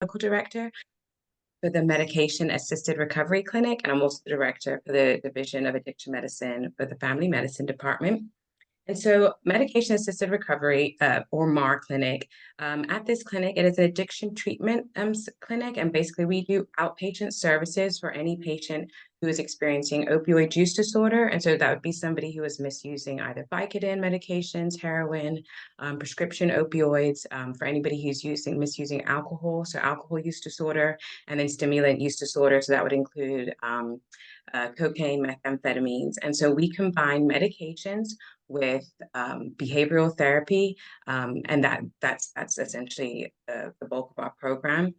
medical director for the Medication Assisted Recovery Clinic, and I'm also the director for the Division of Addiction Medicine for the Family Medicine Department. And so medication assisted recovery or MAR clinic, at this clinic, it is an addiction treatment clinic. And basically we do outpatient services for any patient who is experiencing opioid use disorder. And so that would be somebody who is misusing either Vicodin medications, heroin, prescription opioids, for anybody who's misusing alcohol, so alcohol use disorder, and then stimulant use disorder. So that would include cocaine, methamphetamines. And so we combine medications with behavioral therapy, and that's essentially the bulk of our program.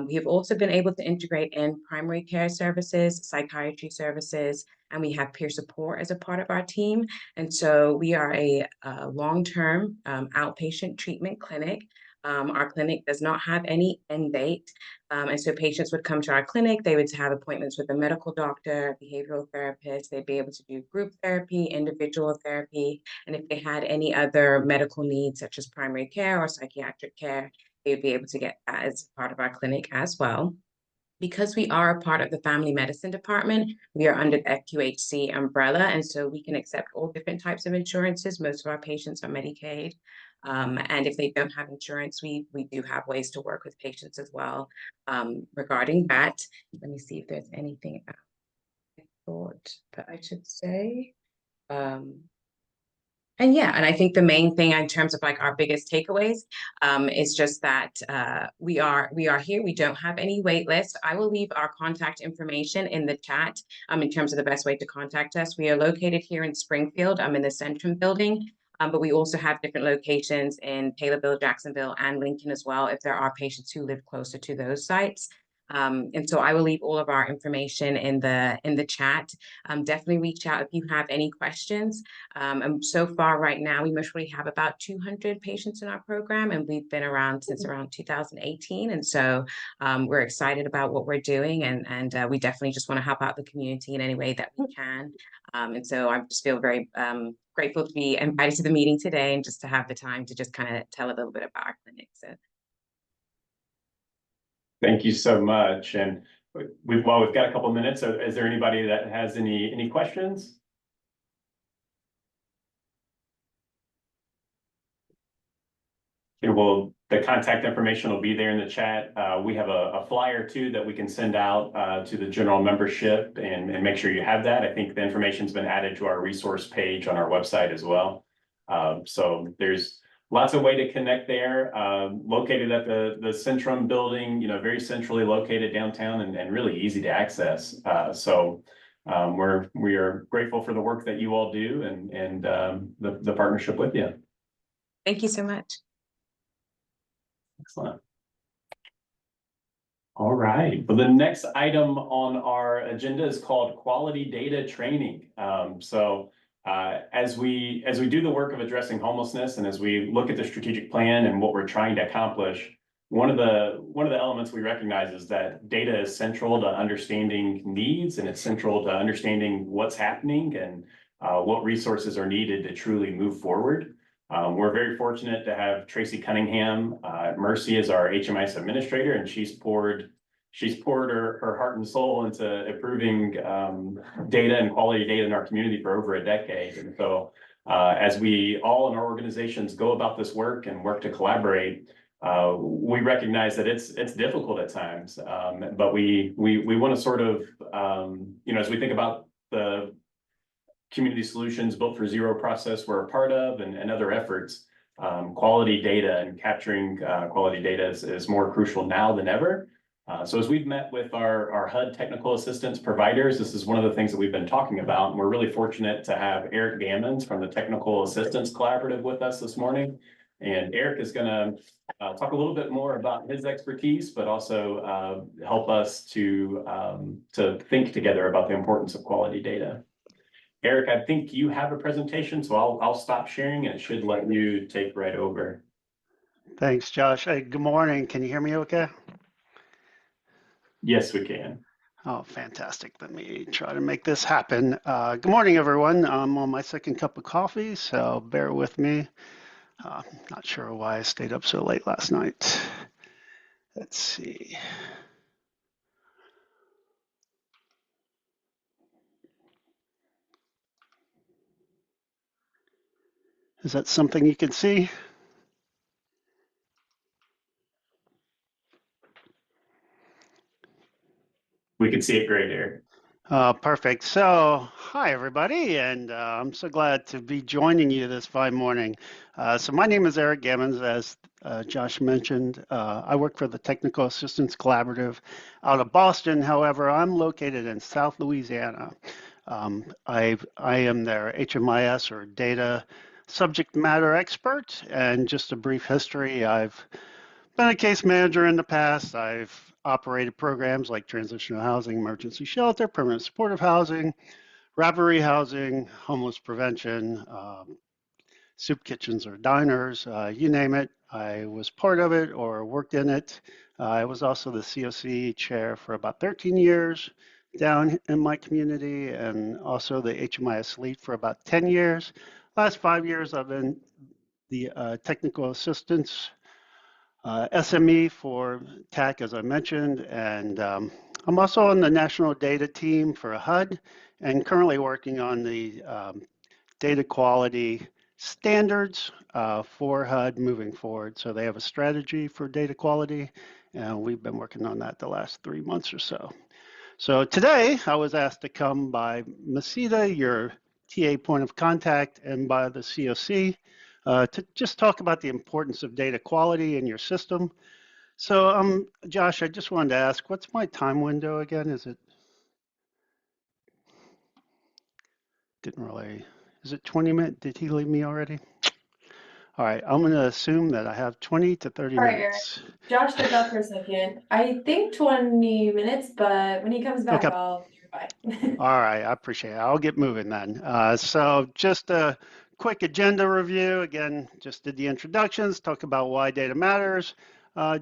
We have also been able to integrate in primary care services, psychiatry services, and we have peer support as a part of our team. And so we are a long-term outpatient treatment clinic. Our clinic does not have any end date. And so patients would come to our clinic, they would have appointments with a medical doctor, behavioral therapist, they'd be able to do group therapy, individual therapy, and if they had any other medical needs, such as primary care or psychiatric care, they would be able to get that as part of our clinic as well. Because we are a part of the family medicine department, we are under the HCoC umbrella, and so we can accept all different types of insurances. Most of our patients are Medicaid. And if they don't have insurance, we do have ways to work with patients as well regarding that. Let me see if there's anything else I thought that I should say. And yeah, and I think the main thing in terms of like our biggest takeaways is just that we are here. We don't have any wait list. I will leave our contact information in the chat in terms of the best way to contact us. We are located here in Springfield. I'm in the Centrum building. But we also have different locations in Taylorville, Jacksonville, and Lincoln as well, if there are patients who live closer to those sites. And so I will leave all of our information in the chat. Definitely reach out if you have any questions. And so far right now, we mostly have about 200 patients in our program, and we've been around since around 2018. And so we're excited about what we're doing, and we definitely just want to help out the community in any way that we can. And so I just feel very grateful to be invited to the meeting today and just to have the time to just kind of tell a little bit about our clinic. So. Thank you so much. And we've got a couple of minutes. So is there anybody that has any questions? Okay, well, the contact information will be there in the chat. We have a flyer too that we can send out to the general membership and make sure you have that. I think the information's been added to our resource page on our website as well. So there's lots of way to connect there. Located at the Centrum building, very centrally located downtown and really easy to access. So we are grateful for the work that you all do and the partnership with you. Thank you so much. Excellent. All right. Well, the next item on our agenda is called quality data training. As we do the work of addressing homelessness, and as we look at the strategic plan and what we're trying to accomplish, one of the elements we recognize is that data is central to understanding needs, and it's central to understanding what's happening and what resources are needed to truly move forward. We're very fortunate to have Tracy Cunningham at Mercy as our HMIS administrator, and she's poured her heart and soul into improving data and quality data in our community for over a decade. And so as we all in our organizations go about this work and work to collaborate, we recognize that it's difficult at times, but we want to sort of, as we think about the community solutions built for zero process we're a part of and other efforts, quality data and capturing quality data is more crucial now than ever. So as we've met with our HUD technical assistance providers, this is one of the things that we've been talking about. And we're really fortunate to have Eric Gammons from the Technical Assistance Collaborative with us this morning. And Eric is going to talk a little bit more about his expertise, but also help us to think together about the importance of quality data. Eric, I think you have a presentation, so I'll stop sharing and it should let you take right over. Thanks, Josh. Hey, good morning. Can you hear me okay? Yes, we can. Oh, fantastic. Let me try to make this happen. Good morning, everyone. I'm on my second cup of coffee, so bear with me. Not sure why I stayed up so late last night. Let's see. Is that something you can see? We can see it great here. Perfect. So, hi everybody, and I'm so glad to be joining you this fine morning. So my name is Eric Gammons, as Josh mentioned. I work for the Technical Assistance Collaborative out of Boston. However, I'm located in South Louisiana. I am their HMIS or data subject matter expert, and just a brief history. I've been a case manager in the past. I've operated programs like transitional housing, emergency shelter, permanent supportive housing, rapid housing, homeless prevention, soup kitchens or diners, you name it. I was part of it or worked in it. I was also the HCoC chair for about 13 years down in my community, and also the HMIS lead for about 10 years. Last 5 years, I've been the technical assistance SME for TAC, as I mentioned, and I'm also on the national data team for HUD, and currently working on the data quality standards for HUD moving forward. So they have a strategy for data quality, and we've been working on that the last 3 months or so. So today I was asked to come by Masita, your TA point of contact, and by the HCoC to just talk about the importance of data quality in your system. So, Josh, I just wanted to ask, what's my time window again? Is it 20 minutes? Did he leave me already? All right, I'm going to assume that I have 20 to 30 All right, Eric. minutes. Josh stepped out for a second. I think 20 minutes, but when he comes back, Okay. I'll clarify. All right, I appreciate it. I'll get moving then. So just a quick agenda review. Again, just did the introductions, talk about why data matters,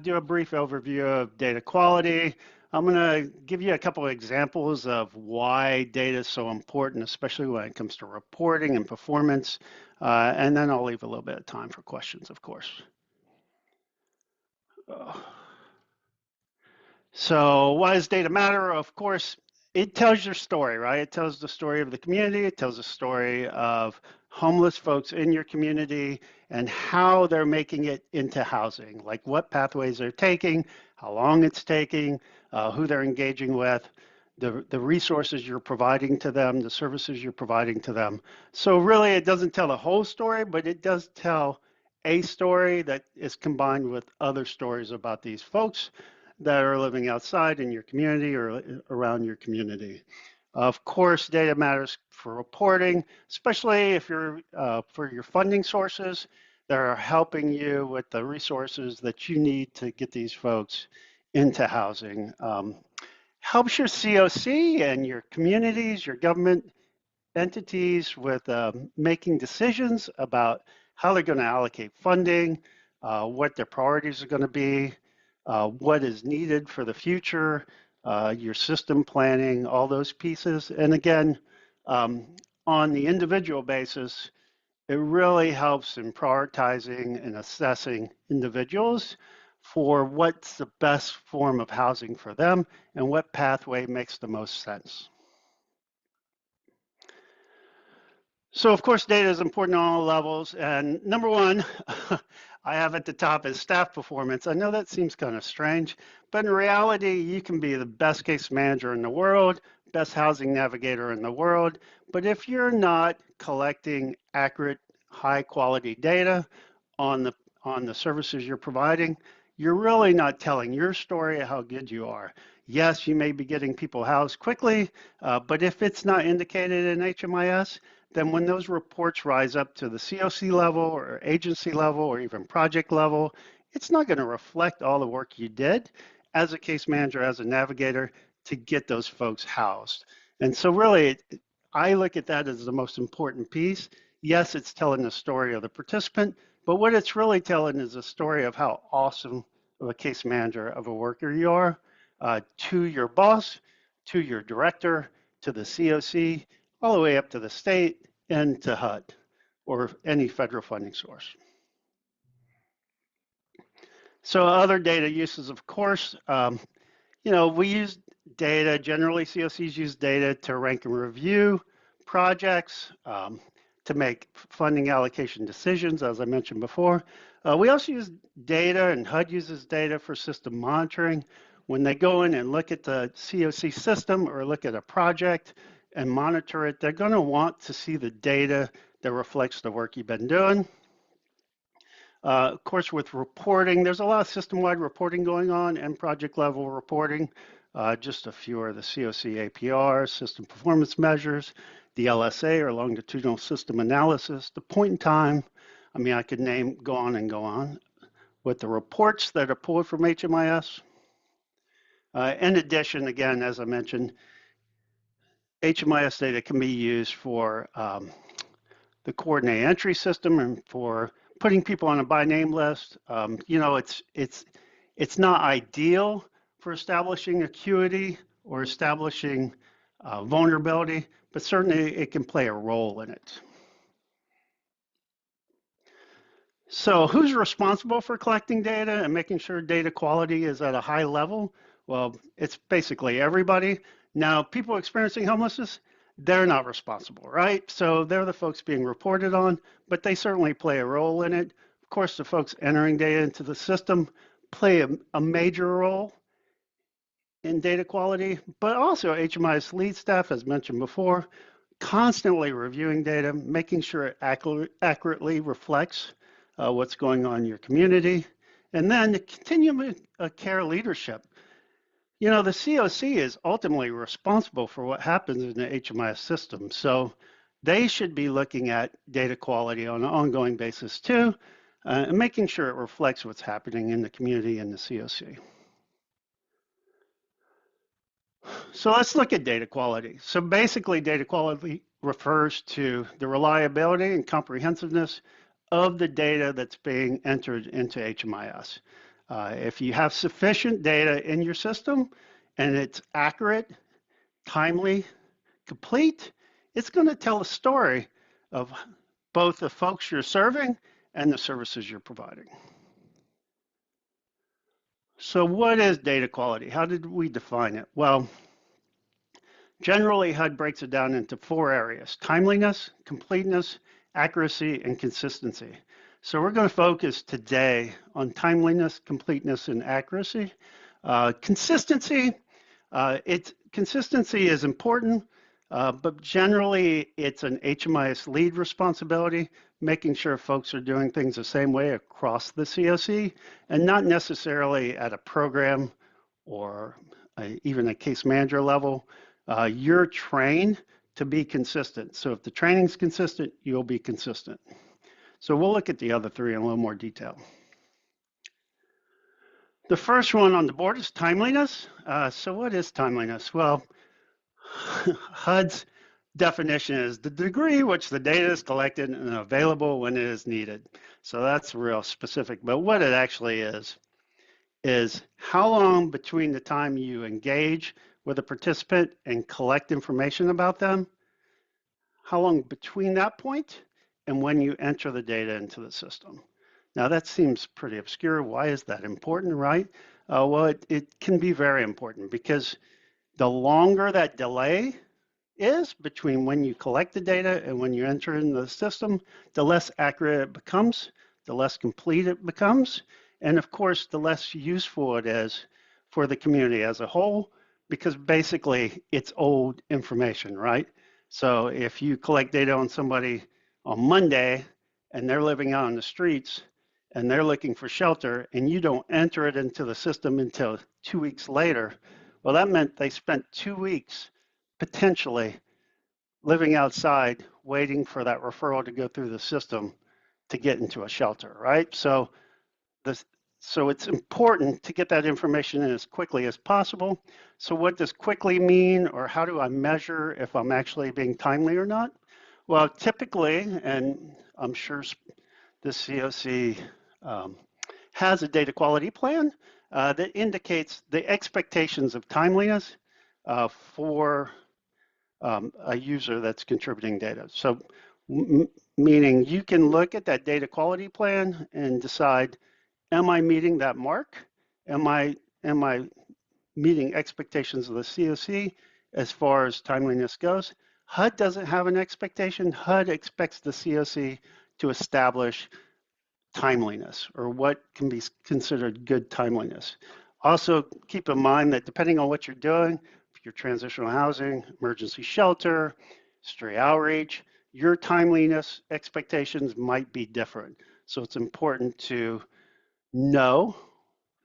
do a brief overview of data quality. I'm going to give you a couple of examples of why data is so important, especially when it comes to reporting and performance. And then I'll leave a little bit of time for questions, of course. So why does data matter? Of course, it tells your story, right? It tells the story of the community. It tells the story of homeless folks in your community and how they're making it into housing, like what pathways they're taking, how long it's taking, who they're engaging with, the resources you're providing to them, the services you're providing to them. So really, it doesn't tell the whole story, but it does tell a story that is combined with other stories about these folks that are living outside in your community or around your community. Of course, data matters for reporting, especially if you're for your funding sources that are helping you with the resources that you need to get these folks into housing. Helps your HCoC and your communities, your government entities with making decisions about how they're going to allocate funding, what their priorities are going to be, what is needed for the future, your system planning, all those pieces. And again, on the individual basis, it really helps in prioritizing and assessing individuals for what's the best form of housing for them and what pathway makes the most sense. So of course, data is important on all levels. And number one, I have at the top is staff performance. I know that seems kind of strange, but in reality, you can be the best case manager in the world, best housing navigator in the world. But if you're not collecting accurate, high quality data on the services you're providing, you're really not telling your story of how good you are. Yes, you may be getting people housed quickly, but if it's not indicated in HMIS, then when those reports rise up to the HCoC level or agency level or even project level, it's not going to reflect all the work you did as a case manager, as a navigator to get those folks housed. And so really, I look at that as the most important piece. Yes, it's telling the story of the participant, but what it's really telling is a story of how awesome of a case manager of a worker you are to your boss, to your director, to the HCoC, all the way up to the state and to HUD or any federal funding source. So other data uses, of course, we use data, generally COCs use data to rank and review projects, to make funding allocation decisions, as I mentioned before. We also use data, and HUD uses data for system monitoring. When they go in and look at the COC system or look at a project and monitor it, they're going to want to see the data that reflects the work you've been doing. Of course, with reporting, there's a lot of system-wide reporting going on and project-level reporting. Just a few are the COC APR, system performance measures, the LSA, or longitudinal system analysis, the point in time. I mean, I could go on and go on. With the reports that are pulled from HMIS. In addition, again, as I mentioned, HMIS data can be used for the coordinated entry system and for putting people on a by name list. It's not ideal for establishing acuity or establishing vulnerability, but certainly it can play a role in it. So who's responsible for collecting data and making sure data quality is at a high level? Well, it's basically everybody. Now, people experiencing homelessness, they're not responsible, right? So they're the folks being reported on, but they certainly play a role in it. Of course, the folks entering data into the system play a major role in data quality, but also HMIS lead staff, as mentioned before, constantly reviewing data, making sure it accurately reflects what's going on in your community. And then the continuum of care leadership. The COC is ultimately responsible for what happens in the HMIS system. So they should be looking at data quality on an ongoing basis too, and making sure it reflects what's happening in the community and the COC. So let's look at data quality. So basically, data quality refers to the reliability and comprehensiveness of the data that's being entered into HMIS. If you have sufficient data in your system and it's accurate, timely, complete, it's going to tell a story of both the folks you're serving and the services you're providing. So what is data quality? How did we define it? Well, generally, HUD breaks it down into 4 areas: timeliness, completeness, accuracy, and consistency. So we're going to focus today on timeliness, completeness, and accuracy. Consistency is important, but generally it's an HMIS lead responsibility, making sure folks are doing things the same way across the COC, and not necessarily at a program or even a case manager level. You're trained to be consistent. So if the training's consistent, you'll be consistent. So we'll look at the other 3 in a little more detail. The first one on the board is timeliness. So what is timeliness? Well, HUD's definition is the degree which the data is collected and available when it is needed. So that's real specific, but what it actually is how long between the time you engage with a participant and collect information about them, how long between that point and when you enter the data into the system. Now that seems pretty obscure. Why is that important, right? Well, it can be very important because the longer that delay is between when you collect the data and when you enter in the system, the less accurate it becomes, the less complete it becomes, and of course, the less useful it is for the community as a whole, because basically it's old information, right? So if you collect data on somebody on Monday and they're living out on the streets and they're looking for shelter and you don't enter it into the system until 2 weeks later, well, that meant they spent 2 weeks potentially living outside waiting for that referral to go through the system to get into a shelter, right? So it's important to get that information in as quickly as possible. So what does quickly mean, or how do I measure if I'm actually being timely or not? Well, typically, and I'm sure the COC has a data quality plan that indicates the expectations of timeliness for a user that's contributing data. So meaning you can look at that data quality plan and decide am I meeting that mark? Am I meeting expectations of the COC as far as timeliness goes? HUD doesn't have an expectation. HUD expects the COC to establish timeliness, or what can be considered good timeliness. Also, keep in mind that depending on what you're doing, if you're transitional housing, emergency shelter, stray outreach, your timeliness expectations might be different. So it's important to know,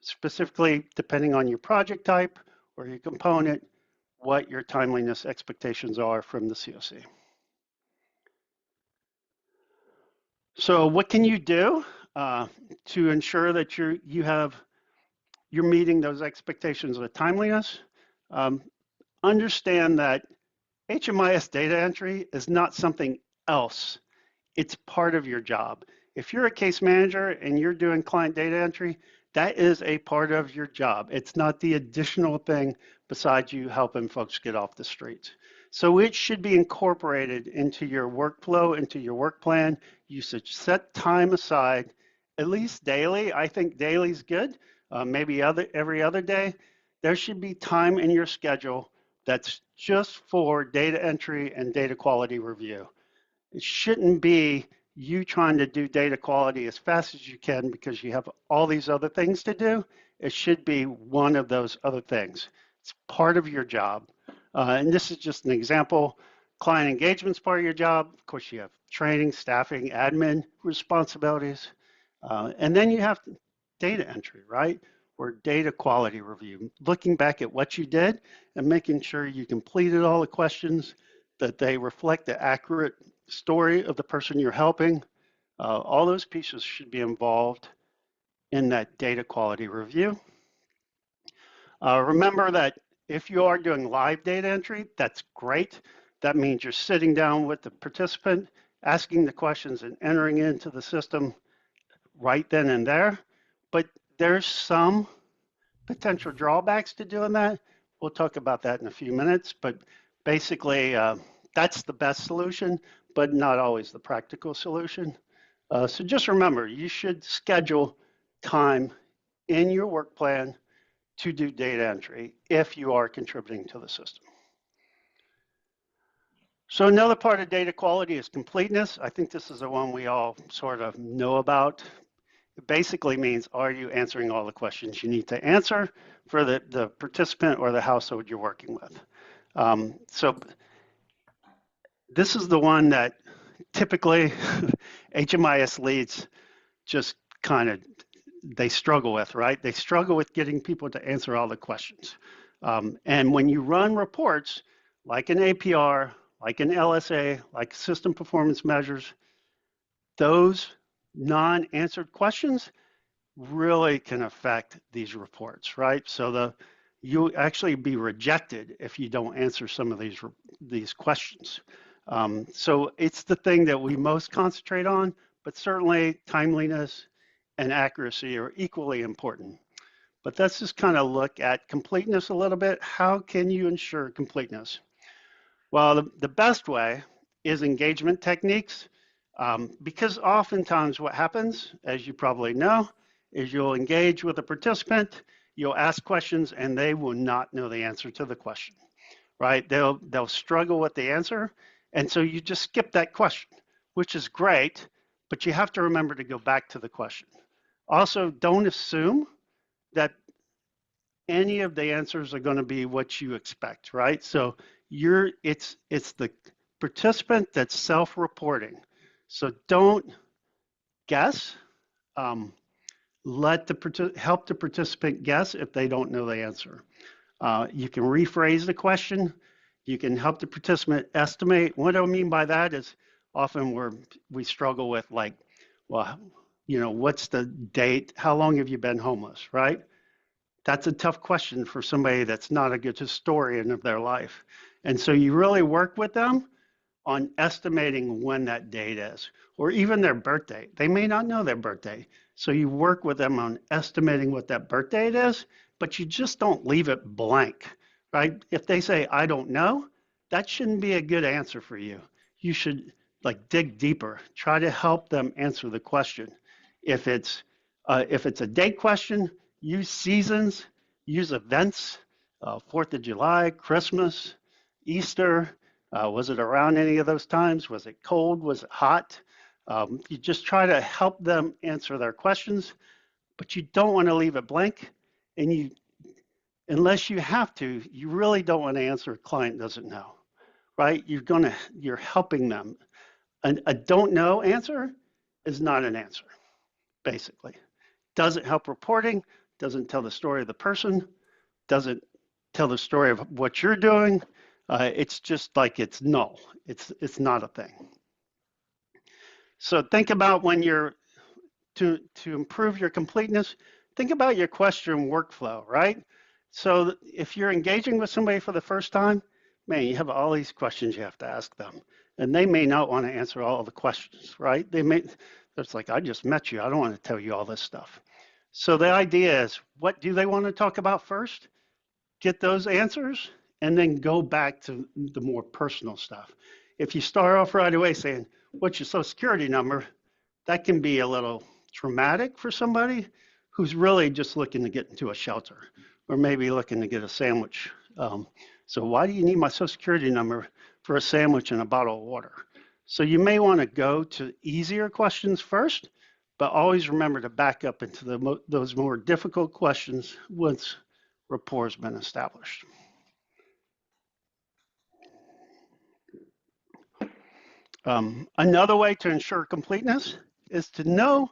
specifically depending on your project type or your component, what your timeliness expectations are from the COC. So what can you do to ensure that you're meeting those expectations of timeliness? Understand that HMIS data entry is not something else. It's part of your job. If you're a case manager and you're doing client data entry, that is a part of your job. It's not the additional thing besides you helping folks get off the streets. So it should be incorporated into your workflow, into your work plan. You should set time aside, at least daily. I think daily is good, maybe every other day. There should be time in your schedule that's just for data entry and data quality review. It shouldn't be you trying to do data quality as fast as you can because you have all these other things to do. It should be one of those other things. It's part of your job. And this is just an example. Client engagement is part of your job. Of course, you have training, staffing, admin responsibilities. And then you have data entry, right? Or data quality review, looking back at what you did and making sure you completed all the questions, that they reflect the accurate story of the person you're helping. All those pieces should be involved in that data quality review. Remember that if you are doing live data entry, that's great. That means you're sitting down with the participant, asking the questions and entering into the system right then and there. But there's some potential drawbacks to doing that. We'll talk about that in a few minutes, but basically that's the best solution, but not always the practical solution. So just remember, you should schedule time in your work plan to do data entry if you are contributing to the system. So another part of data quality is completeness. I think this is the one we all sort of know about. It basically means, are you answering all the questions you need to answer for the participant or the household you're working with? So this is the one that typically HMIS leads just kind of, they struggle with, right? They struggle with getting people to answer all the questions. And when you run reports like an APR, like an LSA, like system performance measures, those non-answered questions really can affect these reports, right? So you'll actually be rejected if you don't answer some of these questions. So it's the thing that we most concentrate on, but certainly timeliness and accuracy are equally important. But let's just kind of look at completeness a little bit. How can you ensure completeness? Well, the best way is engagement techniques, because oftentimes what happens, as you probably know, is you'll engage with a participant, you'll ask questions, and they will not know the answer to the question, right? They'll struggle with the answer, and so you just skip that question, which is great, but you have to remember to go back to the question. Also, don't assume that any of the answers are going to be what you expect, right? So it's the participant that's self-reporting. So don't guess. Help the participant guess if they don't know the answer. You can rephrase the question. You can help the participant estimate. What I mean by that is often we struggle with, like, well, what's the date? How long have you been homeless, right? That's a tough question for somebody that's not a good historian of their life. And so you really work with them on estimating when that date is, or even their birthday. They may not know their birthday. So you work with them on estimating what that birth date is, but you just don't leave it blank, right? If they say, I don't know, that shouldn't be a good answer for you. You should dig deeper, try to help them answer the question. If it's If it's a date question, use seasons, use events, 4th of July, Christmas, Easter. Was it around any of those times? Was it cold? Was it hot? You just try to help them answer their questions, but you don't want to leave it blank. And you, unless you have to, you really don't want to answer a client doesn't know, right? You're helping them. A don't know answer is not an answer, basically. Doesn't help reporting, doesn't tell the story of the person, doesn't tell the story of what you're doing. It's just like it's null. It's not a thing. So think about when you're to improve your completeness, think about your question workflow, right? So if you're engaging with somebody for the first time, man, you have all these questions you have to ask them. And they may not want to answer all the questions, right? It's like, I just met you. I don't want to tell you all this stuff. So the idea is, what do they want to talk about first? Get those answers, and then go back to the more personal stuff. If you start off right away saying, what's your social security number? That can be a little traumatic for somebody who's really just looking to get into a shelter or maybe looking to get a sandwich. So why do you need my social security number for a sandwich and a bottle of water? So you may want to go to easier questions first, but always remember to back up into those more difficult questions once rapport has been established. Another way to ensure completeness is to know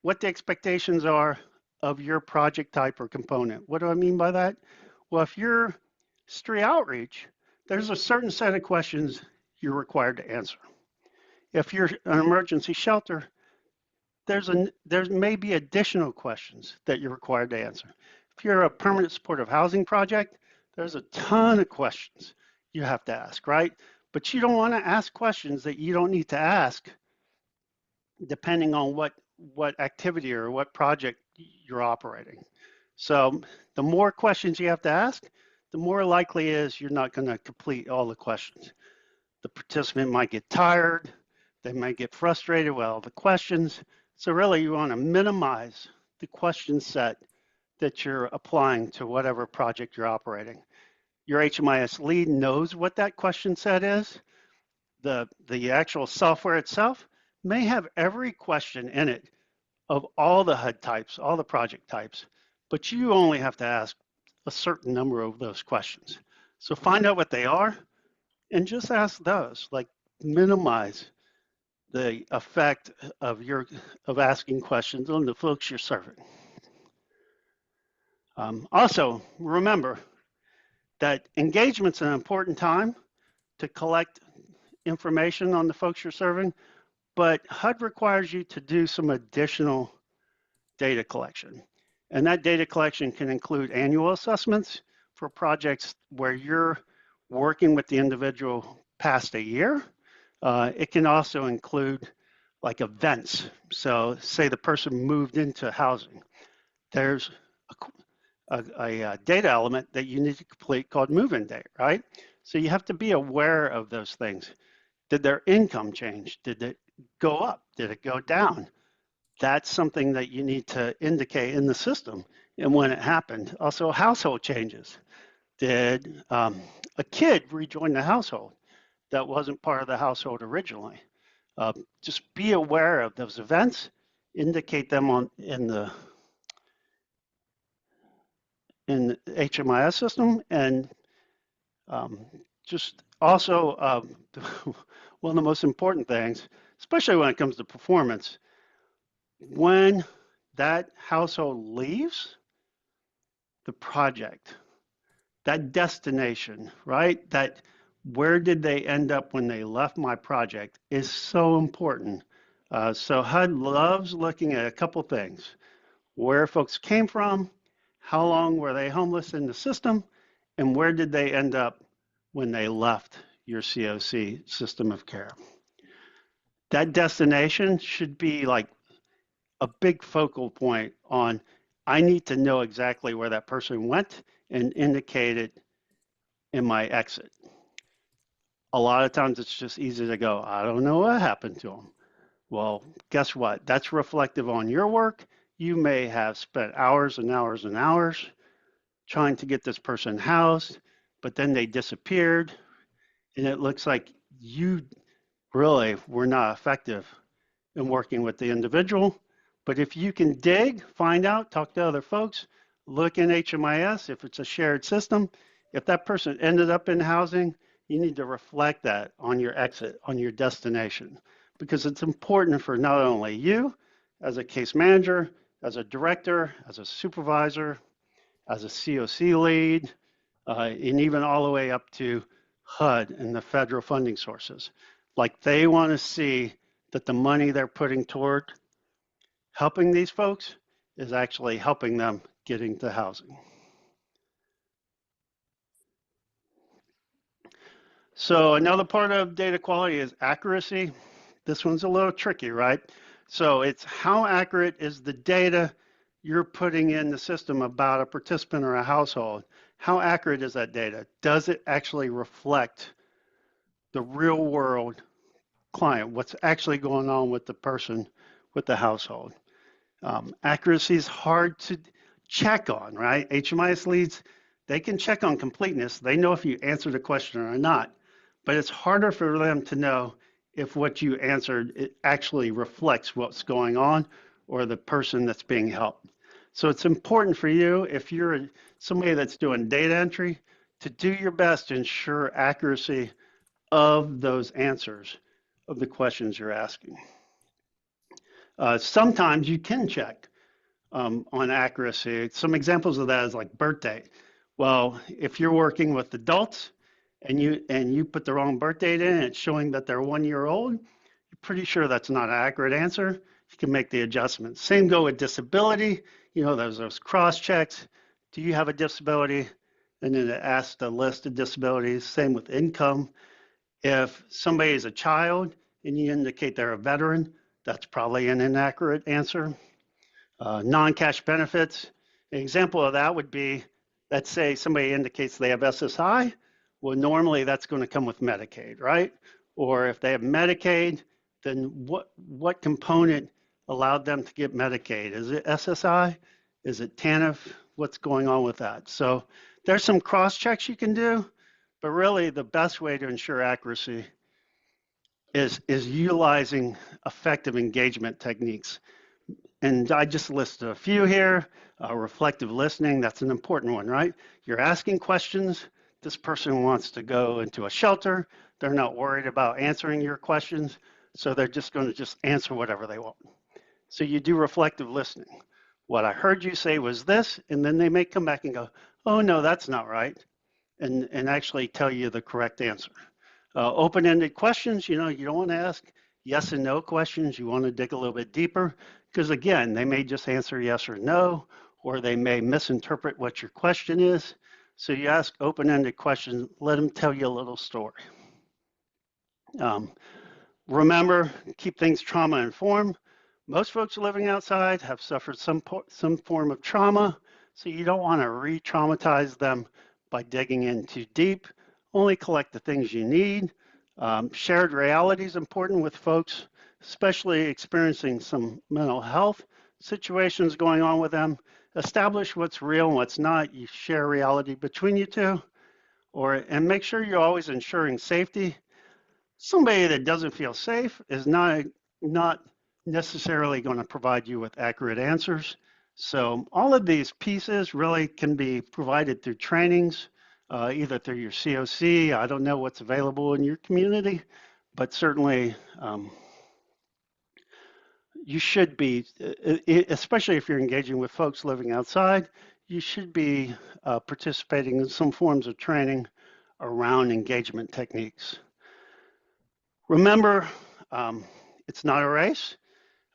what the expectations are of your project type or component. What do I mean by that? Well, if you're street outreach, there's a certain set of questions you're required to answer. If you're an emergency shelter, there may be additional questions that you're required to answer. If you're a permanent supportive housing project, there's a ton of questions you have to ask, right? But you don't want to ask questions that you don't need to ask depending on what activity or what project you're operating. So the more questions you have to ask, the more likely is you're not going to complete all the questions. The participant might get tired, they might get frustrated with all the questions. So really you want to minimize the question set that you're applying to whatever project you're operating. Your HMIS lead knows what that question set is. The actual software itself may have every question in it of all the HUD types, all the project types, but you only have to ask a certain number of those questions. So find out what they are and just ask those, like minimize the effect of asking questions on the folks you're serving. Also, remember that engagement's an important time to collect information on the folks you're serving, but HUD requires you to do some additional data collection. And that data collection can include annual assessments for projects where you're working with the individual past a year. It can also include like events. So say the person moved into housing. There's a data element that you need to complete called move-in date, right? So you have to be aware of those things. Did their income change? Did it go up? Did it go down? That's something that you need to indicate in the system and when it happened. Also, household changes. Did a kid rejoin the household that wasn't part of the household originally? Just be aware of those events, indicate them in the HMIS system, and just also one of the most important things, especially when it comes to performance, when that household leaves the project, that destination, right? That where did they end up when they left my project is so important. So HUD loves looking at a couple things: where folks came from, how long were they homeless in the system, and where did they end up when they left your COC system of care. That destination should be like a big focal point on, I need to know exactly where that person went and indicate it in my exit. A lot of times it's just easy to go, I don't know what happened to them. Well, guess what? That's reflective on your work You may have spent hours and hours and hours trying to get this person housed, but then they disappeared, and it looks like you really were not effective in working with the individual. But if you can dig, find out, talk to other folks, look in HMIS, if it's a shared system, if that person ended up in housing, you need to reflect that on your exit, on your destination, because it's important for not only you as a case manager, as a director, as a supervisor, as a HCoC lead, and even all the way up to HUD and the federal funding sources. Like they want to see that the money they're putting toward helping these folks is actually helping them getting to housing. So another part of data quality is accuracy. This one's a little tricky, right? So it's how accurate is the data you're putting in the system about a participant or a household? How accurate is that data? Does it actually reflect the real world client, what's actually going on with the person, with the household? Accuracy is hard to check on, right? HMIS leads, they can check on completeness. They know if you answered a question or not, but it's harder for them to know if what you answered it actually reflects what's going on or the person that's being helped. So it's important for you, if you're somebody that's doing data entry, to do your best to ensure accuracy of those answers of the questions you're asking. Sometimes you can check on accuracy. Some examples of that is like birthday. Well, if you're working with adults and you put the wrong birth date in and it's showing that they're 1 year old, you're pretty sure that's not an accurate answer. You can make the adjustments. Same go with disability. You know, there's those cross checks. Do you have a disability? And then it asks the list of disabilities. Same with income. If somebody is a child and you indicate they're a veteran, that's probably an inaccurate answer. Non-cash benefits. An example of that would be, let's say somebody indicates they have SSI. Well, normally that's going to come with Medicaid, right? Or if they have Medicaid, then what component allowed them to get Medicaid? Is it SSI? Is it TANF? What's going on with that? So there's some cross checks you can do, but really the best way to ensure accuracy is utilizing effective engagement techniques. And I just listed a few here. Reflective listening, that's an important one, right? You're asking questions. This person wants to go into a shelter. They're not worried about answering your questions, so they're just going to just answer whatever they want. So you do reflective listening. What I heard you say was this, and then they may come back and go, oh, no, that's not right, and actually tell you the correct answer. Open-ended questions, you know, you don't want to ask yes and no questions. You want to dig a little bit deeper because, again, they may just answer yes or no, or they may misinterpret what your question is. So you ask open-ended questions, let them tell you a little story. Remember, keep things trauma-informed. Most folks living outside have suffered some form of trauma, so you don't want to re-traumatize them by digging in too deep. Only collect the things you need. Shared reality is important with folks, especially experiencing some mental health situations going on with them. Establish what's real and what's not. You share reality between you two, and make sure you're always ensuring safety. Somebody that doesn't feel safe is not necessarily going to provide you with accurate answers. So all of these pieces really can be provided through trainings, either through your HCoC. I don't know what's available in your community, but certainly you should be, especially if you're engaging with folks living outside, you should be participating in some forms of training around engagement techniques. Remember, it's not a race.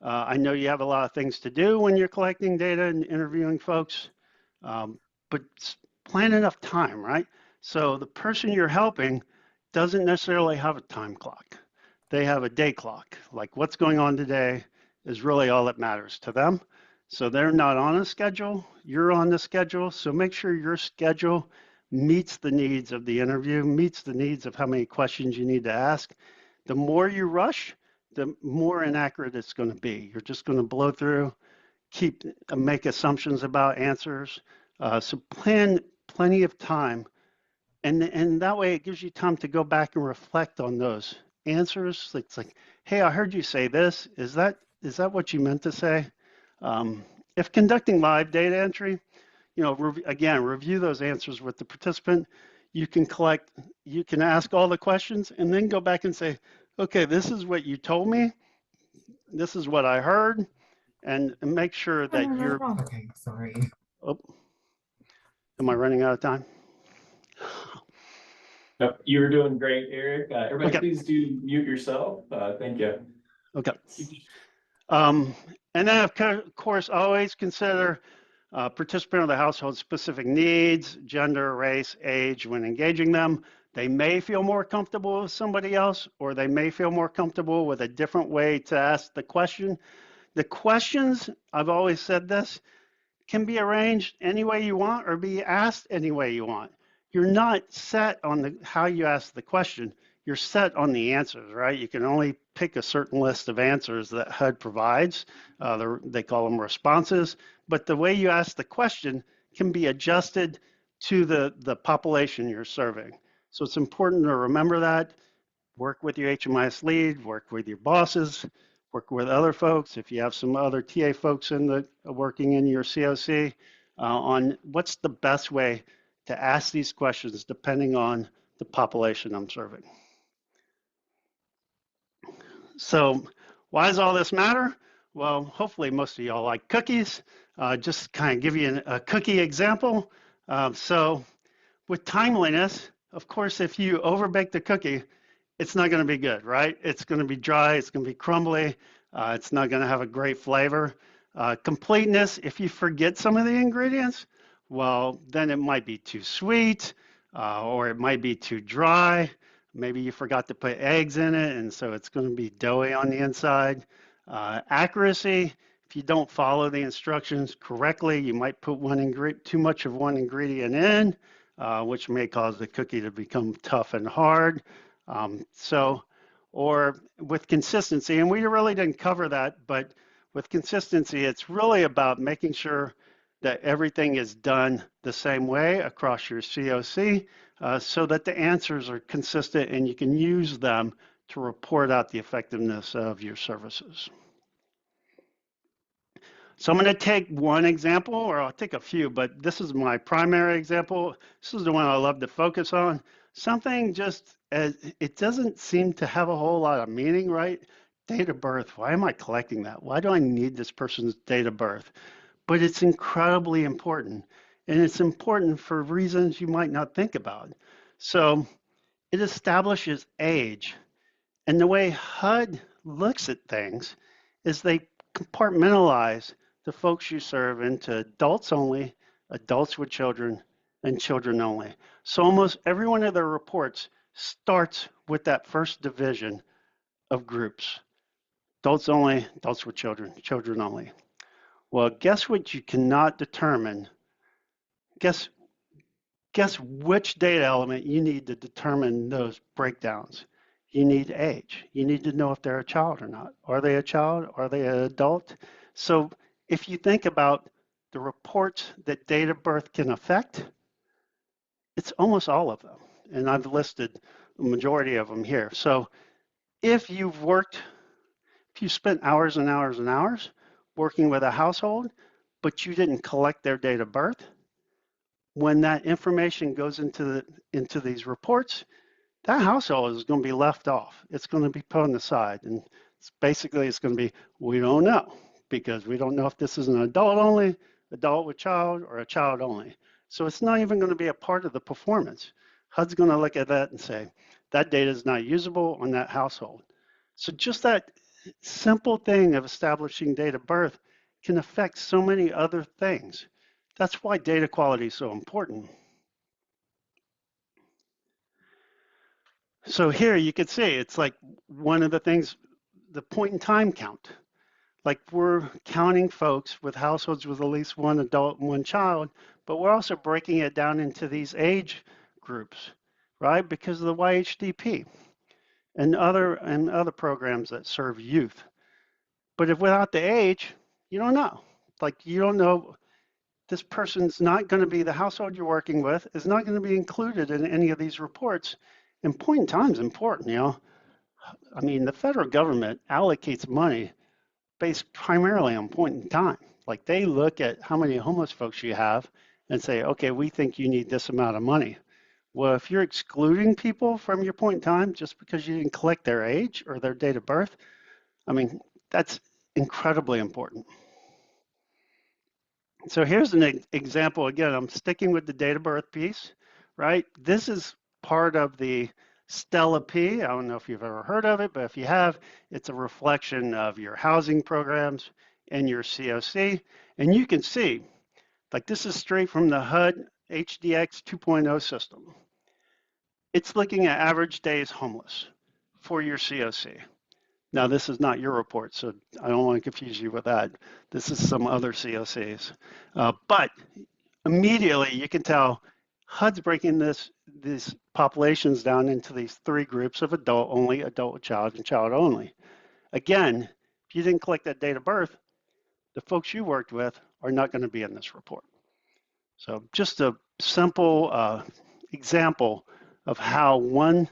I know you have a lot of things to do when you're collecting data and interviewing folks, but plan enough time, right? So the person you're helping doesn't necessarily have a time clock. They have a day clock. Like what's going on today is really all that matters to them. So they're not on a schedule, you're on the schedule. So make sure your schedule meets the needs of the interview, meets the needs of how many questions you need to ask. The more you rush, the more inaccurate it's going to be. You're just going to blow through, make assumptions about answers. So plan plenty of time, and that way it gives you time to go back and reflect on those answers. It's like, hey, I heard you say this. Is that what you meant to say? If conducting live data entry, again, review those answers with the participant. You can ask all the questions and then go back and say, okay, this is what you told me. This is what I heard, and make sure that you're, Okay, sorry. oh, am I running out of time? Nope, you were doing great, Eric. Everybody, Okay. please do mute yourself. Thank you. Okay. And then of course, always consider participant of the household's specific needs, gender, race, age when engaging them. They may feel more comfortable with somebody else, or they may feel more comfortable with a different way to ask the question. The questions, I've always said this, can be arranged any way you want or be asked any way you want. You're not set on how you ask the question. You're set on the answers, right? You can only pick a certain list of answers that HUD provides. They call them responses. But the way you ask the question can be adjusted to the population you're serving. So it's important to remember that. Work with your HMIS lead, work with your bosses, work with other folks. If you have some other TA folks working in your COC on what's the best way to ask these questions depending on the population I'm serving. So why does all this matter? Well, hopefully most of y'all like cookies. Just kind of give you a cookie example. So with timeliness, of course, if you overbake the cookie, it's not going to be good, right? It's going to be dry, it's going to be crumbly, it's not going to have a great flavor. Completeness, if you forget some of the ingredients, well, then it might be too sweet, or it might be too dry. Maybe you forgot to put eggs in it, and so it's going to be doughy on the inside. Accuracy, if you don't follow the instructions correctly, you might put too much of one ingredient in, which may cause the cookie to become tough and hard. Or with consistency, and we really didn't cover that, but with consistency, it's really about making sure that everything is done the same way across your COC so that the answers are consistent and you can use them to report out the effectiveness of your services. So I'm going to take one example, or I'll take a few, but this is my primary example. This is the one I love to focus on. Something just, it doesn't seem to have a whole lot of meaning, right? Date of birth, why am I collecting that? Why do I need this person's date of birth? But it's incredibly important, and it's important for reasons you might not think about. So it establishes age, and the way HUD looks at things is they compartmentalize the folks you serve into adults only, adults with children, and children only. So almost every one of their reports starts with that first division of groups. Adults only, adults with children, children only. Well, guess what you cannot determine? Guess which data element you need to determine those breakdowns. You need age. You need to know if they're a child or not. Are they a child? Are they an adult? So if you think about the reports that date of birth can affect, it's almost all of them. And I've listed the majority of them here. So if you spent hours and hours and hours working with a household, but you didn't collect their date of birth, when that information goes into these reports, that household is going to be left off. It's going to be put on the side. And it's going to be, we don't know, because we don't know if this is an adult only, adult with child, or a child only. So it's not even going to be a part of the performance. HUD's going to look at that and say, that data is not usable on that household. So just that simple thing of establishing date of birth can affect so many other things. That's why data quality is so important. So here you can see it's like one of the things, the point in time count. Like we're counting folks with households with at least one adult and one child, but we're also breaking it down into these age groups, right? Because of the YHDP and other programs that serve youth. But if without the age, you don't know. Like you don't know, this person's not going to be, the household you're working with is not going to be included in any of these reports. And point in time is important, you know. I mean, the federal government allocates money based primarily on point in time. Like they look at how many homeless folks you have and say, okay, we think you need this amount of money. Well, if you're excluding people from your point in time just because you didn't collect their age or their date of birth, I mean, that's incredibly important. So here's an example. Again, I'm sticking with the date of birth piece, right? This is part of the Stella P. I don't know if you've ever heard of it, but if you have, it's a reflection of your housing programs and your COC. And you can see, like this is straight from the HUD HDX 2.0 system. It's looking at average days homeless for your COC. Now, this is not your report, so I don't want to confuse you with that. This is some other COCs. But immediately you can tell HUD's breaking these populations down into these three groups of adult only, adult with child, and child only. Again, if you didn't collect that date of birth, the folks you worked with are not going to be in this report. So just a simple example of how one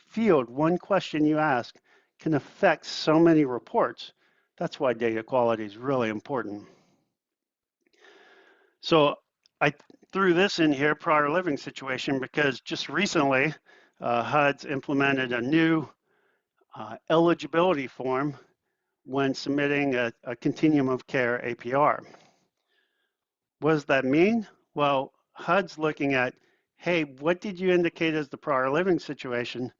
field, one question you ask can affect so many reports. That's why data quality is really important. So I threw this in here, prior living situation, because just recently HUD's implemented a new eligibility form when submitting a continuum of care APR. What does that mean? Well, HUD's looking at, hey, what did you indicate as the prior living situation?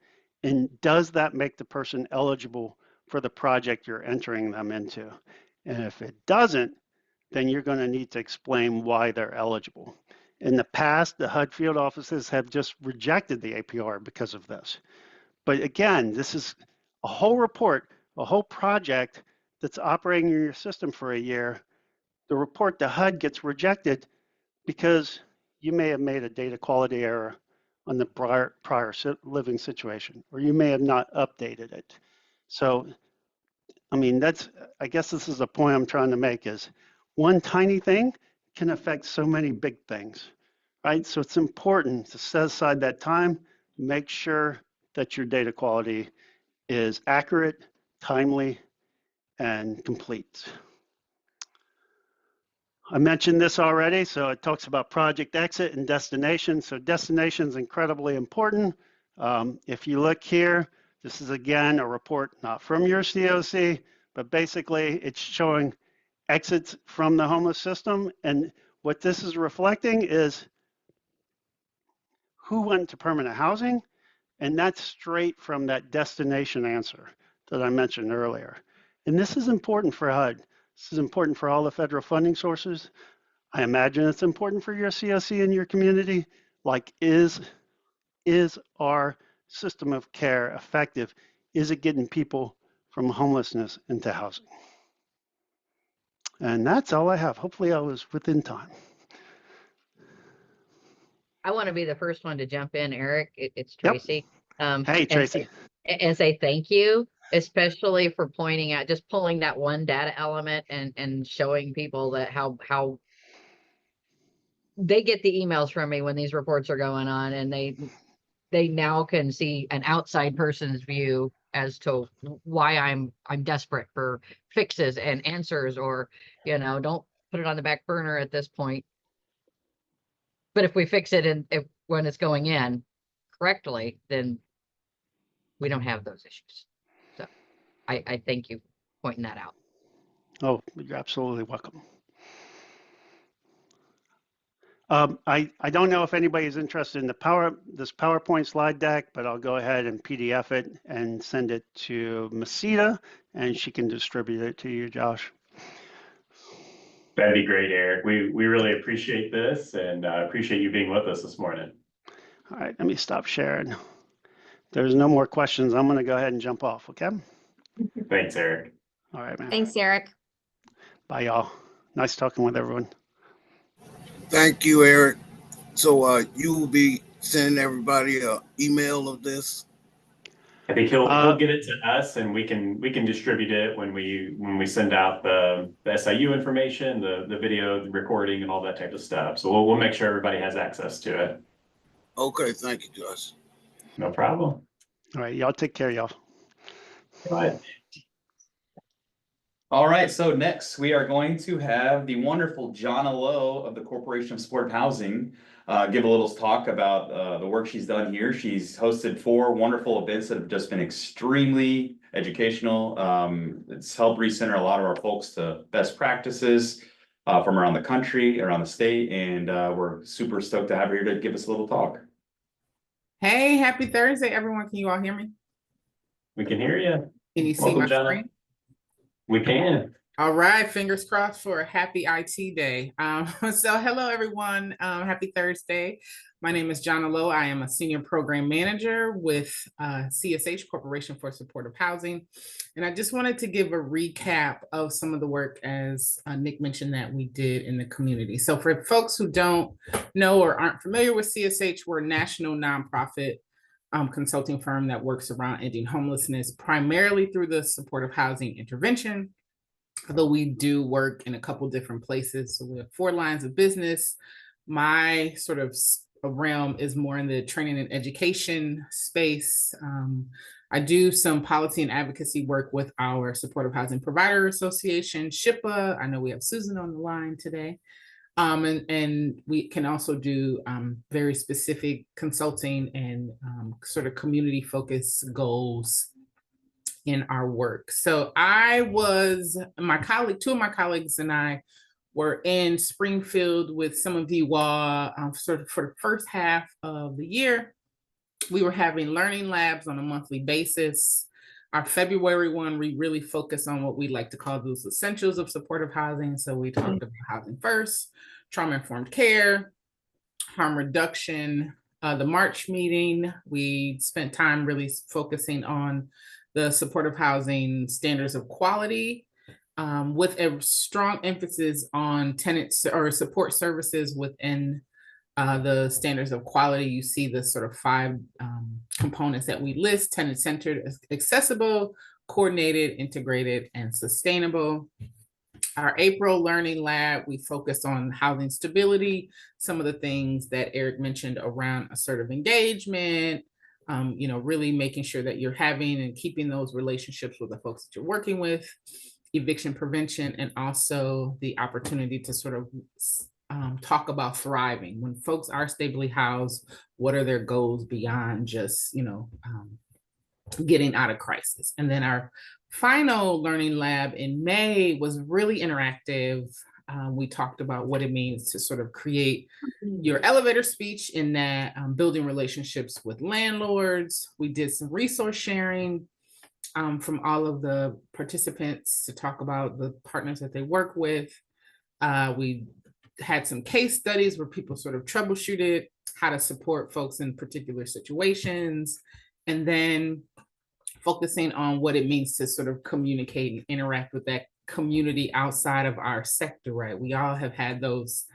And does that make the person eligible for the project you're entering them into? And if it doesn't, then you're going to need to explain why they're eligible. In the past, the HUD field offices have just rejected the APR because of this. But again, this is a whole report, a whole project that's operating in your system for a year. The report to HUD gets rejected because you may have made a data quality error on the prior living situation, or you may have not updated it. So, I mean, I guess this is the point I'm trying to make is one tiny thing can affect so many big things, right? So it's important to set aside that time, make sure that your data quality is accurate, timely, and complete. I mentioned this already, so it talks about project exit and destination. So destination is incredibly important. If you look here, this is again a report not from your COC, but basically it's showing exits from the homeless system. And what this is reflecting is who went to permanent housing, and that's straight from that destination answer that I mentioned earlier. And this is important for HUD. This is important for all the federal funding sources. I imagine it's important for your COC in your community. Like, is our system of care effective? Is it getting people from homelessness into housing? And that's all I have. Hopefully I was within time. I want to be the first one to jump in, Eric. It's Yep. Tracy. Hey, Tracy. And say thank you, especially for pointing out, just pulling that one data element and showing people that how they get the emails from me when these reports are going on, and they now can see an outside person's view as to why I'm desperate for fixes and answers, or don't put it on the back burner at this point. But if we fix it and when it's going in correctly, then we don't have those issues. So I thank you for pointing that out. Oh, you're absolutely welcome. I don't know if anybody is interested in this PowerPoint slide deck, but I'll go ahead and PDF it and send it to Masita, and she can distribute it to you, Josh. That'd be great, Eric. We really appreciate this and appreciate you being with us this morning. All right, let me stop sharing. There's no more questions. I'm going to go ahead and jump off, okay? Thanks, Eric. All right, man. Thanks, Eric. Bye, y'all. Nice talking with everyone. Thank you, Eric. So you will be sending everybody an email of this? I think he'll get it to us, and we can distribute it when we send out the SIU information, the video, the recording, and all that type of stuff. So we'll make sure everybody has access to it. Okay, thank you, Josh. No problem. All right, y'all take care, y'all. Go ahead. All right, so next we are going to have the wonderful Jonna Lowe of the Corporation of Supportive Housing give a little talk about the work she's done here. She's hosted 4 wonderful events that have just been extremely educational. It's helped recenter a lot of our folks to best practices from around the country, around the state, and we're super stoked to have her here to give us a little talk. Hey, happy Thursday, everyone. Can you all hear me? We can hear you. Can you see Welcome, my Jonna. screen? We can. All right, fingers crossed for a happy IT day. So hello, everyone. Happy Thursday. My name is Jonna Lowe. I am a senior program manager with CSH, Corporation for Supportive Housing. And I just wanted to give a recap of some of the work, as Nick mentioned, that we did in the community. So for folks who don't know or aren't familiar with CSH, we're a national nonprofit consulting firm that works around ending homelessness, primarily through the supportive housing intervention. Although we do work in a couple different places. So we have 4 lines of business. My sort of realm is more in the training and education space. I do some policy and advocacy work with our Supportive Housing Provider Association, SHPA. I know we have Susan on the line today. And we can also do very specific consulting and sort of community focused goals in our work. So two of my colleagues and I were in Springfield with some of you all sort of for the first half of the year. We were having learning labs on a monthly basis. Our February one, we really focus on what we like to call those essentials of supportive housing. So we talked about housing first, trauma-informed care, harm reduction. The March meeting, we spent time really focusing on the supportive housing standards of quality, with a strong emphasis on tenants or support services within the standards of quality. You see the sort of 5 components that we list: tenant-centered, accessible, coordinated, integrated, and sustainable. Our April Learning Lab, we focused on housing stability, some of the things that Eric mentioned around assertive engagement, really making sure that you're having and keeping those relationships with the folks that you're working with, eviction prevention, and also the opportunity to sort of talk about thriving. When folks are stably housed, what are their goals beyond just, getting out of crisis? And then our final learning lab in May was really interactive. We talked about what it means to sort of create your elevator speech in that building relationships with landlords. We did some resource sharing from all of the participants to talk about the partners that they work with. We had some case studies where people sort of troubleshooted how to support folks in particular situations, and then focusing on what it means to sort of communicate and interact with that community outside of our sector, right? We all have had those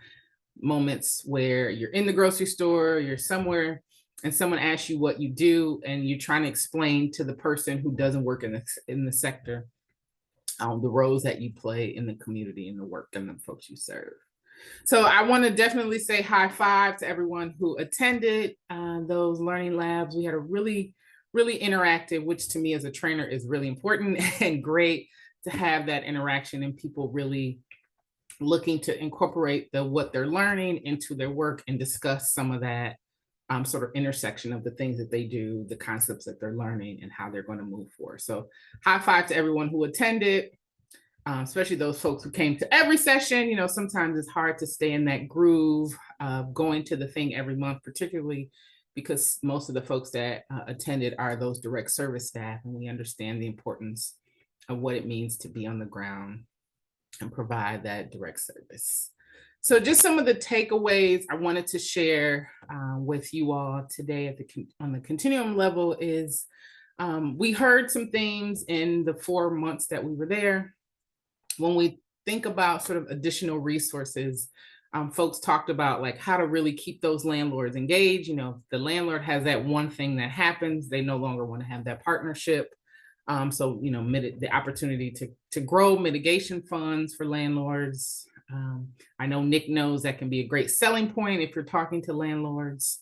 moments where you're in the grocery store, you're somewhere, and someone asks you what you do, and you're trying to explain to the person who doesn't work in the sector the roles that you play in the community and the work and the folks you serve. So I want to definitely say high five to everyone who attended those learning labs. We had a really interactive, which to me as a trainer is really important and great to have that interaction and people really looking to incorporate what they're learning into their work and discuss some of that sort of intersection of the things that they do, the concepts that they're learning, and how they're going to move forward. So high five to everyone who attended, especially those folks who came to every session. Sometimes it's hard to stay in that groove of going to the thing every month, particularly because most of the folks that attended are those direct service staff, and we understand the importance of what it means to be on the ground and provide that direct service. So just some of the takeaways I wanted to share with you all today on the continuum level is we heard some things in the 4 months that we were there. When we think about sort of additional resources, folks talked about like how to really keep those landlords engaged. You know, if the landlord has that one thing that happens, they no longer want to have that partnership. So, you know, the opportunity to grow mitigation funds for landlords. I know Nick knows that can be a great selling point if you're talking to landlords.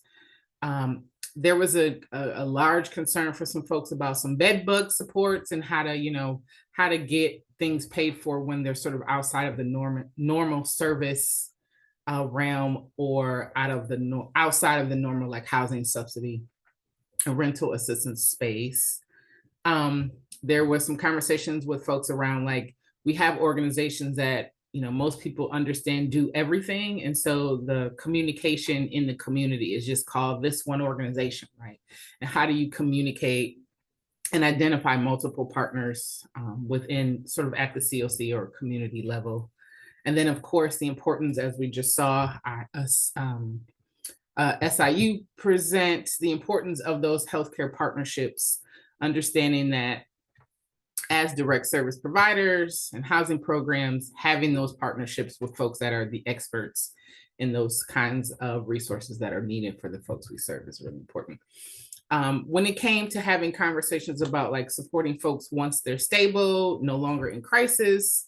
There was a large concern for some folks about some bed bug supports and how to get things paid for when they're sort of outside of the normal service realm, or outside of the normal like housing subsidy and rental assistance space. There was some conversations with folks around like, we have organizations that, you know, most people understand do everything. And so the communication in the community is just called this one organization, right? And how do you communicate and identify multiple partners within sort of at the COC or community level? And then of course, the importance, as we just saw SIU present, the importance of those healthcare partnerships, understanding that as direct service providers and housing programs, having those partnerships with folks that are the experts in those kinds of resources that are needed for the folks we serve is really important. When it came to having conversations about like supporting folks once they're stable, no longer in crisis,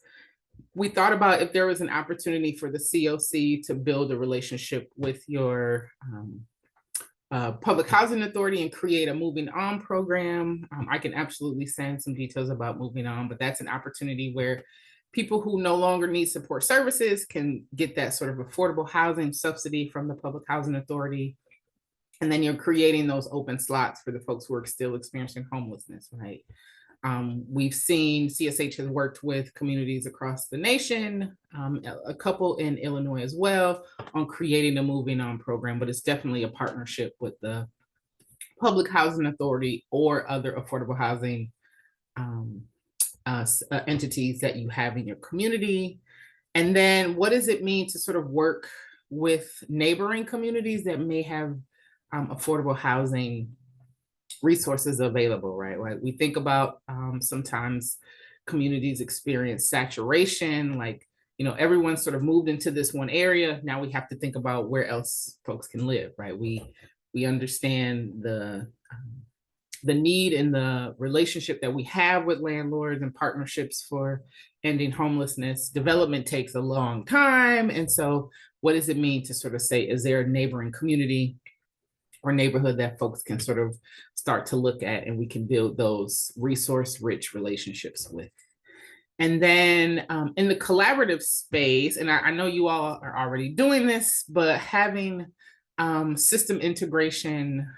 we thought about if there was an opportunity for the COC to build a relationship with your public housing authority and create a moving on program. I can absolutely send some details about moving on, but that's an opportunity where people who no longer need support services can get that sort of affordable housing subsidy from the public housing authority. And then you're creating those open slots for the folks who are still experiencing homelessness, right? We've seen CSH has worked with communities across the nation, a couple in Illinois as well, on creating a moving on program, but it's definitely a partnership with the public housing authority or other affordable housing entities that you have in your community. And then what does it mean to sort of work with neighboring communities that may have affordable housing resources available, right? Like we think about sometimes communities experience saturation, like, you know, everyone sort of moved into this one area. Now we have to think about where else folks can live, right? We understand the need and the relationship that we have with landlords and partnerships for ending homelessness. Development takes a long time. And so what does it mean to sort of say, is there a neighboring community or neighborhood that folks can sort of start to look at and we can build those resource-rich relationships with? And then in the collaborative space, and I know you all are already doing this, but having system integration,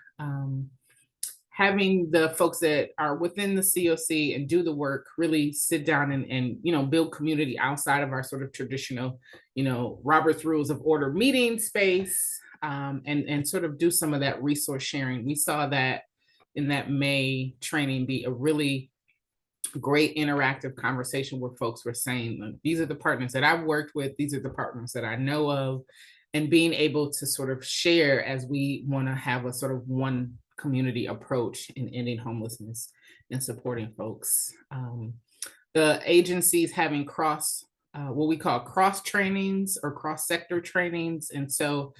having the folks that are within the COC and do the work really sit down and you know, build community outside of our sort of traditional, you know, Robert's Rules of Order meeting space, and sort of do some of that resource sharing. We saw that in that May training be a really great interactive conversation where folks were saying, these are the partners that I've worked with, these are the partners that I know of, and being able to sort of share as we want to have a sort of one community approach in ending homelessness and supporting folks. The agencies having what we call cross trainings or cross sector trainings. And so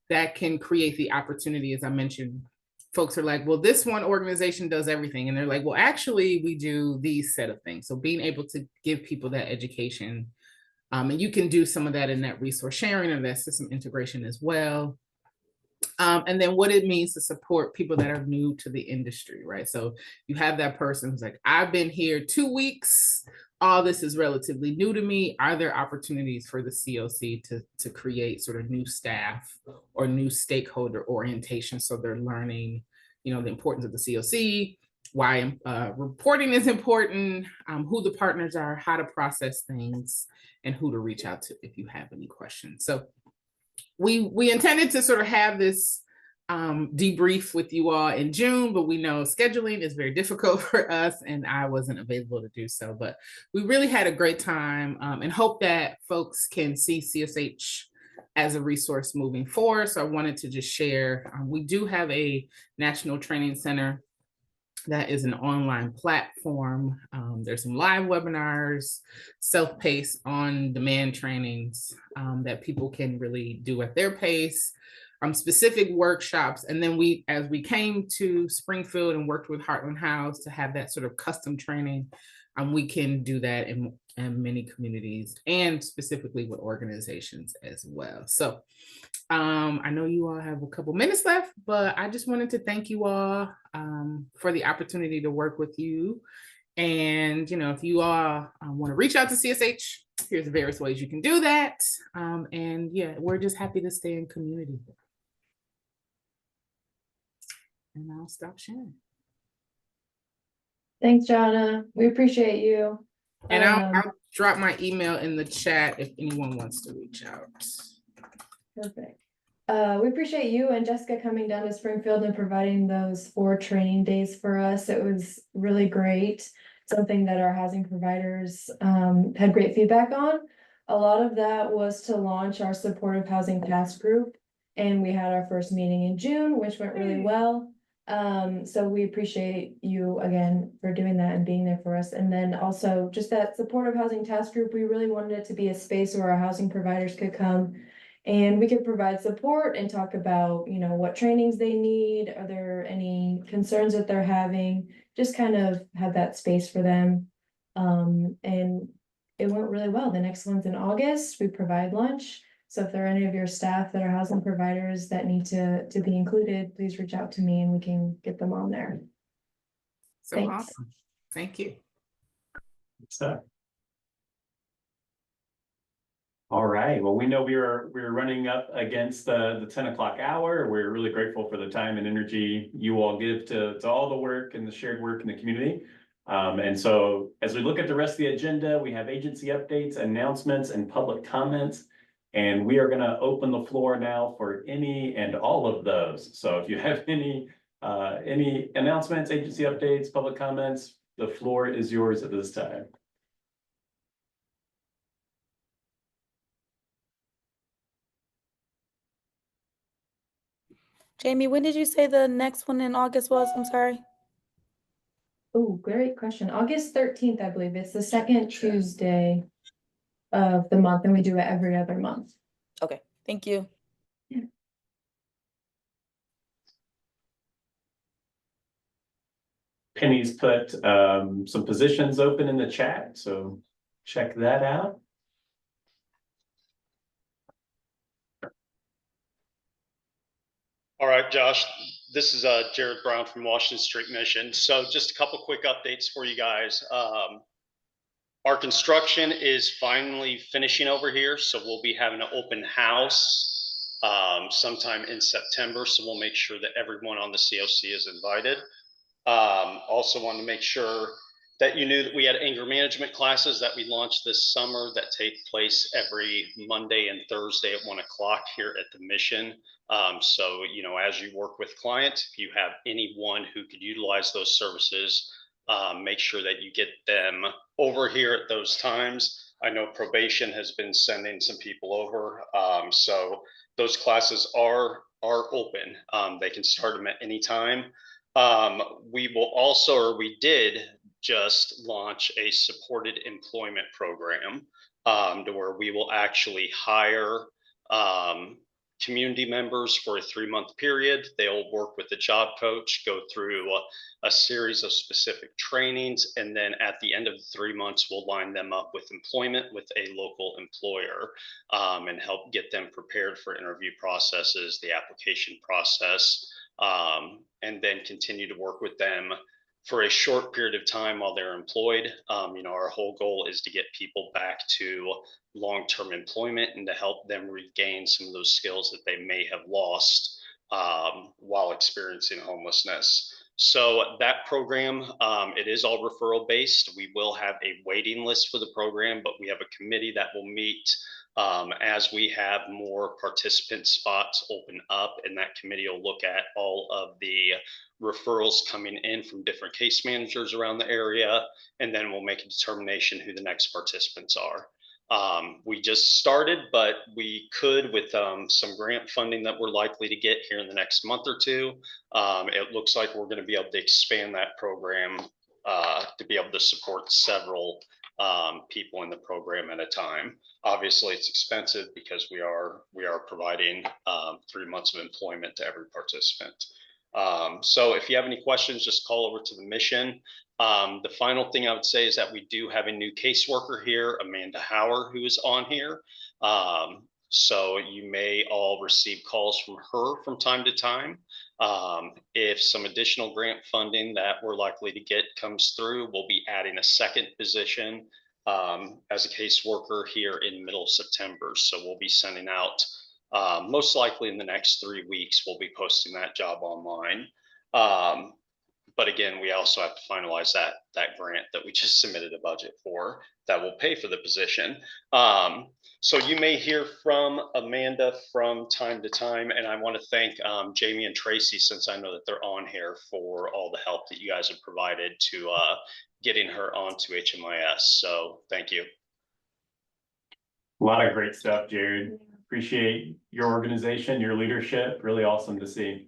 that can create the opportunity, as I mentioned, folks are like, well, this one organization does everything. And they're like, well, actually, we do these set of things. So being able to give people that education, and you can do some of that in that resource sharing or that system integration as well. And then what it means to support people that are new to the industry, right? So you have that person who's like, I've been here 2 weeks. All this is relatively new to me. Are there opportunities for the COC to create sort of new staff or new stakeholder orientation so they're learning, you know, the importance of the COC, why reporting is important, who the partners are, how to process things, and who to reach out to if you have any questions. So we intended to sort of have this debrief with you all in June, but we know scheduling is very difficult for us and I wasn't available to do so, but we really had a great time and hope that folks can see CSH as a resource moving forward. So I wanted to just share, we do have a national training center That is an online platform. There's some live webinars, self-paced on-demand trainings that people can really do at their pace, specific workshops. And then as we came to Springfield and worked with Heartland House to have that sort of custom training, we can do that in many communities and specifically with organizations as well. So I know you all have a couple minutes left, but I just wanted to thank you all for the opportunity to work with you. And, if you all want to reach out to CSH, here's the various ways you can do that. And yeah, we're just happy to stay in community. And I'll stop sharing. Thanks, Jonna. We appreciate you. And I'll drop my email in the chat if anyone wants to reach out. Perfect. We appreciate you and Jessica coming down to Springfield and providing those 4 training days for us. It was really great. Something that our housing providers had great feedback on. A lot of that was to launch our supportive housing task group. And we had our first meeting in June, which went really well. So we appreciate you again for doing that and being there for us. And then also just that supportive housing task group, we really wanted it to be a space where our housing providers could come and we could provide support and talk about, what trainings they need. Are there any concerns that they're having? Just kind of have that space for them. And it went really well. The next one's in August. We provide lunch. So if there are any of your staff that are housing providers that need to be included, please reach out to me and we can get them on there. So Thanks. awesome. Thank you. So. All right. Well, we know we're running up against the 10 o'clock hour. We're really grateful for the time and energy you all give to all the work and the shared work in the community. And so as we look at the rest of the agenda, we have agency updates, announcements, and public comments. And we are going to open the floor now for any and all of those. So if you have any announcements, agency updates, public comments, the floor is yours at this time. Jamie, when did you say the next one in August was? I'm sorry. Oh, great question. August 13th, I believe. It's the second Tuesday of the month, and we do it every other month. Okay, thank you. Yeah. Penny's put some positions open in the chat, so check that out. All right, Josh, this is Jared Brown from Washington Street Mission. So just a couple quick updates for you guys. Our construction is finally finishing over here, so we'll be having an open house sometime in September. So we'll make sure that everyone on the COC is invited. Also want to make sure that you knew that we had anger management classes that we launched this summer that take place every Monday and Thursday at 1 o'clock here at the Mission. So, as you work with clients, if you have anyone who could utilize those services, make sure that you get them over here at those times. I know probation has been sending some people over. So those classes are open. They can start them at any time. We did just launch a supported employment program to where we will actually hire community members for a 3-month period. They'll work with the job coach, go through a series of specific trainings, and then at the end of the 3 months, we'll line them up with employment with a local employer and help get them prepared for interview processes, the application process, and then continue to work with them for a short period of time while they're employed. Our whole goal is to get people back to long-term employment and to help them regain some of those skills that they may have lost while experiencing homelessness. So that program, it is all referral based. We will have a waiting list for the program, but we have a committee that will meet as we have more participant spots open up, and that committee will look at all of the referrals coming in from different case managers around the area, and then we'll make a determination who the next participants are. We just started, but we could with some grant funding that we're likely to get here in the next month or two. It looks like we're going to be able to expand that program to be able to support several people in the program at a time. Obviously, it's expensive because we are providing 3 months of employment to every participant. So if you have any questions, just call over to the mission. The final thing I would say is that we do have a new caseworker here, Amanda Hauer, who is on here. So you may all receive calls from her from time to time. If some additional grant funding that we're likely to get comes through, we'll be adding a second position as a caseworker here in middle of September. So we'll be sending out, most likely in the next 3 weeks, we'll be posting that job online. But again, we also have to finalize that grant that we just submitted a budget for that will pay for the position. So you may hear from Amanda from time to time, and I want to thank Jamie and Tracy, since I know that they're on here, for all the help that you guys have provided to getting her onto HMIS. So thank you. A lot of great stuff, Jared. Appreciate your organization, your leadership. Really awesome to see.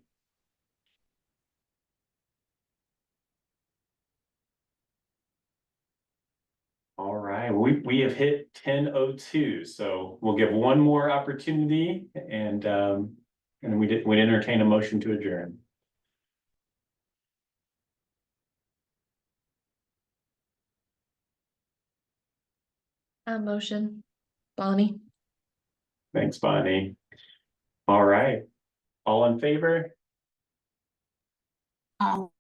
All right, we have hit 10:02, so we'll give one more opportunity, and we'd entertain a motion to adjourn. Motion, Bonnie. Thanks, Bonnie. All right, all in favor? All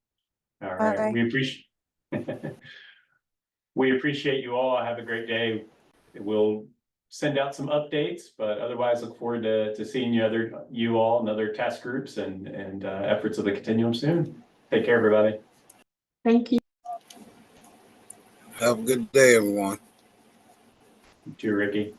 right, we appreciate we appreciate you all. Have a great day. We'll send out some updates, but otherwise look forward to seeing you all and other task groups and efforts of the continuum soon. Take care, everybody. Thank you. Have a good day, everyone. You too, Ricky.